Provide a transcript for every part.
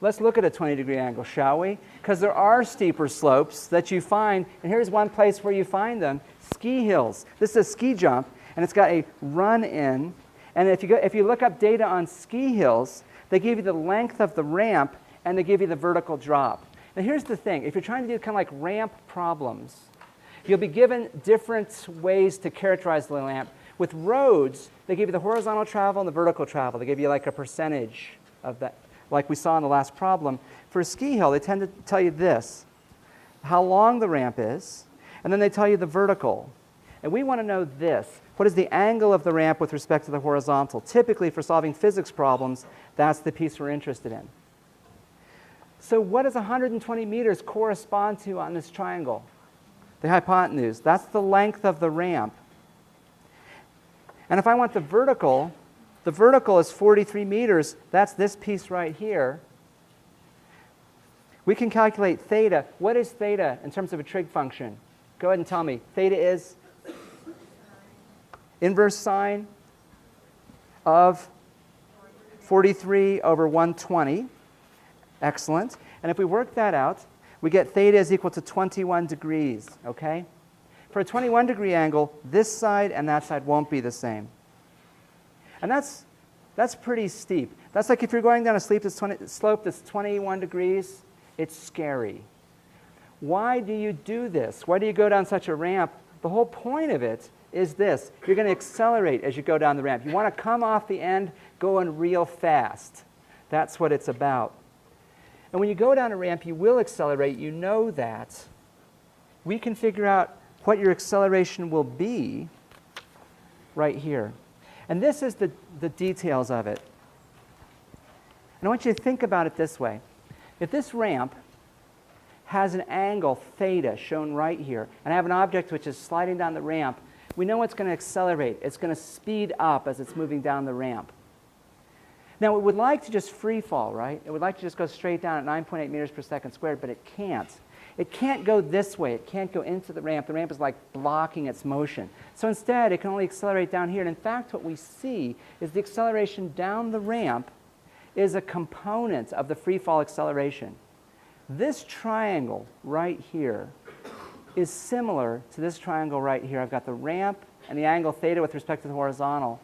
Let's look at a 20-degree angle, shall we? Because there are steeper slopes that you find, and here's one place where you find them, ski hills. This is a ski jump, and it's got a run-in. And if you look up data on ski hills, they give you the length of the ramp, and they give you the vertical drop. Now here's the thing. If you're trying to do kind of like ramp problems, you'll be given different ways to characterize the ramp. With roads, they give you the horizontal travel and the vertical travel. They give you like a percentage of that, like we saw in the last problem. For a ski hill, they tend to tell you this, how long the ramp is, and then they tell you the vertical. And we want to know this. What is the angle of the ramp with respect to the horizontal? Typically, for solving physics problems, that's the piece we're interested in. So what does 120 meters correspond to on this triangle? The hypotenuse. That's the length of the ramp. And if I want the vertical is 43 meters. That's this piece right here. We can calculate theta. What is theta in terms of a trig function? Go ahead and tell me. Theta is inverse sine of 43 over 120. Excellent. And if we work that out, we get theta is equal to 21 degrees. Okay? For a 21-degree angle, this side and that side won't be the same. And that's pretty steep. That's like if you're going down a slope that's 21 degrees, it's scary. Why do you do this? Why do you go down such a ramp? The whole point of it is this. You're going to accelerate as you go down the ramp. You want to come off the end going real fast. That's what it's about. And when you go down a ramp, you will accelerate. You know that. We can figure out what your acceleration will be right here. And this is the details of it. And I want you to think about it this way. If this ramp has an angle, theta, shown right here, and I have an object which is sliding down the ramp, we know it's going to accelerate. It's going to speed up as it's moving down the ramp. Now, it would like to just free fall, right? It would like to just go straight down at 9.8 meters per second squared, but it can't. It can't go this way. It can't go into the ramp. The ramp is like blocking its motion. So instead, it can only accelerate down here. And in fact, what we see is the acceleration down the ramp is a component of the free fall acceleration. This triangle right here is similar to this triangle right here. I've got the ramp and the angle theta with respect to the horizontal.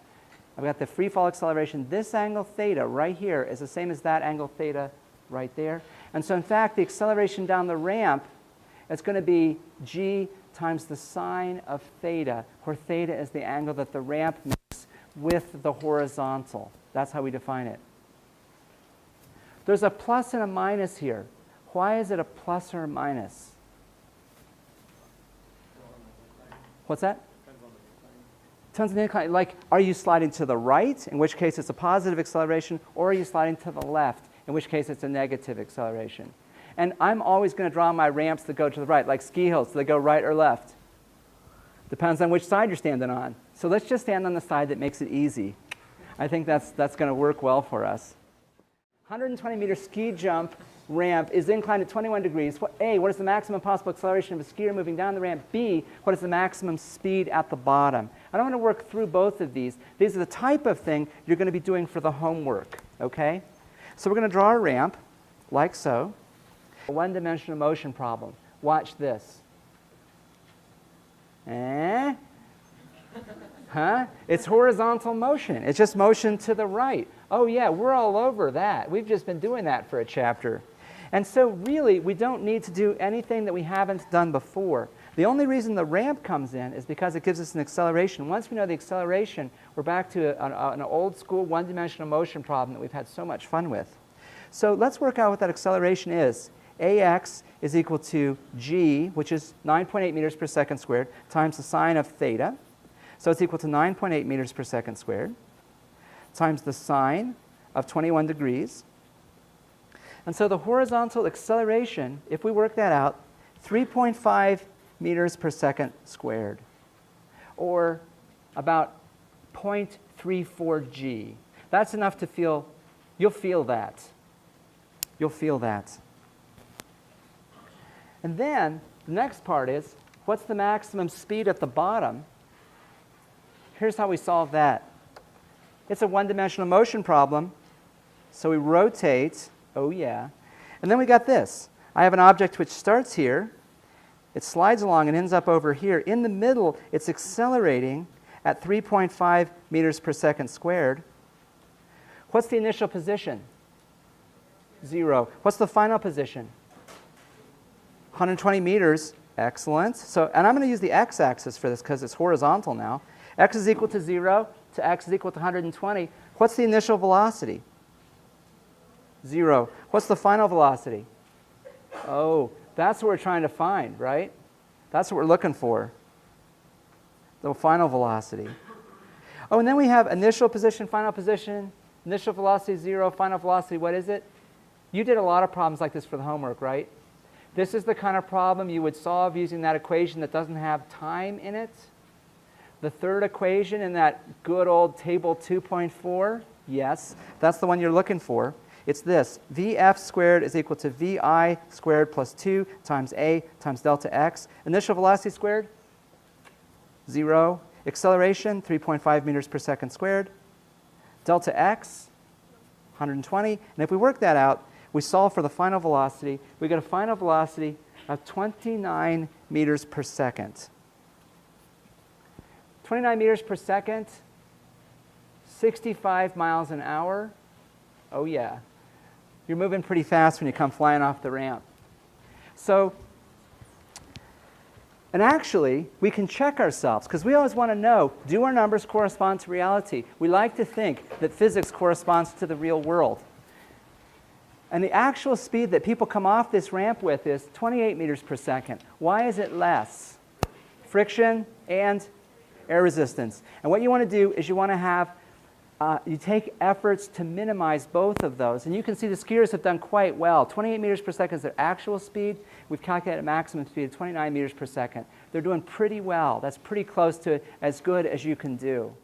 I've got the free fall acceleration. This angle theta right here is the same as that angle theta right there. And so in fact, the acceleration down the ramp is going to be g times the sine of theta, where theta is the angle that the ramp makes with the horizontal. That's how we define it. There's a plus and a minus here. Why is it a plus or a minus? What's that? Depends on the incline. Like, are you sliding to the right, in which case it's a positive acceleration, or are you sliding to the left, in which case it's a negative acceleration? And I'm always going to draw my ramps that go to the right, like ski hills. Do they go right or left? Depends on which side you're standing on. So let's just stand on the side that makes it easy. I think that's going to work well for us. 120-meter ski jump ramp is inclined at 21 degrees. A, what is the maximum possible acceleration of a skier moving down the ramp? B, what is the maximum speed at the bottom? I don't want to work through both of these. These are the type of thing you're going to be doing for the homework. Okay? So we're going to draw a ramp, like so. A one-dimensional motion problem. Watch this. Huh? It's horizontal motion. It's just motion to the right. Oh yeah, we're all over that. We've just been doing that for a chapter. And so really, we don't need to do anything that we haven't done before. The only reason the ramp comes in is because it gives us an acceleration. Once we know the acceleration, we're back to an old school one-dimensional motion problem that we've had so much fun with. So let's work out what that acceleration is. AX is equal to g, which is 9.8 meters per second squared, times the sine of theta. So it's equal to 9.8 meters per second squared, times the sine of 21 degrees. And so the horizontal acceleration, if we work that out, 3.5 meters per second squared, or about 0.34 g. That's enough to feel, you'll feel that. You'll feel that. And then the next part is, what's the maximum speed at the bottom? Here's how we solve that. It's a one-dimensional motion problem, so we rotate Oh, yeah. And then we got this. I have an object which starts here. It slides along and ends up over here. In the middle, it's accelerating at 3.5 meters per second squared. What's the initial position? 0. What's the final position? 120 meters. Excellent. So, and I'm going to use the x-axis for this because it's horizontal now. X is equal to 0 to x is equal to 120. What's the initial velocity? 0. What's the final velocity? Oh, that's what we're trying to find, right? That's what we're looking for. The final velocity. Oh, and then we have initial position, final position, initial velocity 0, final velocity, what is it? You did a lot of problems like this for the homework, right? This is the kind of problem you would solve using that equation that doesn't have time in it. The third equation in that good old table 2.4, yes, that's the one you're looking for. It's this, Vf squared is equal to Vi squared plus 2 times A times delta x. Initial velocity squared, 0. Acceleration, 3.5 meters per second squared. Delta x, 120. And if we work that out, we solve for the final velocity. We get a final velocity of 29 meters per second. 29 meters per second, 65 miles an hour. Oh, yeah. You're moving pretty fast when you come flying off the ramp. So, and actually, we can check ourselves, because we always want to know, do our numbers correspond to reality? We like to think that physics corresponds to the real world. And the actual speed that people come off this ramp with is 28 meters per second. Why is it less? Friction and air resistance. And what you want to do is you want to have you take efforts to minimize both of those. And you can see the skiers have done quite well. 28 meters per second is their actual speed. We've calculated a maximum speed of 29 meters per second. They're doing pretty well. That's pretty close to as good as you can do.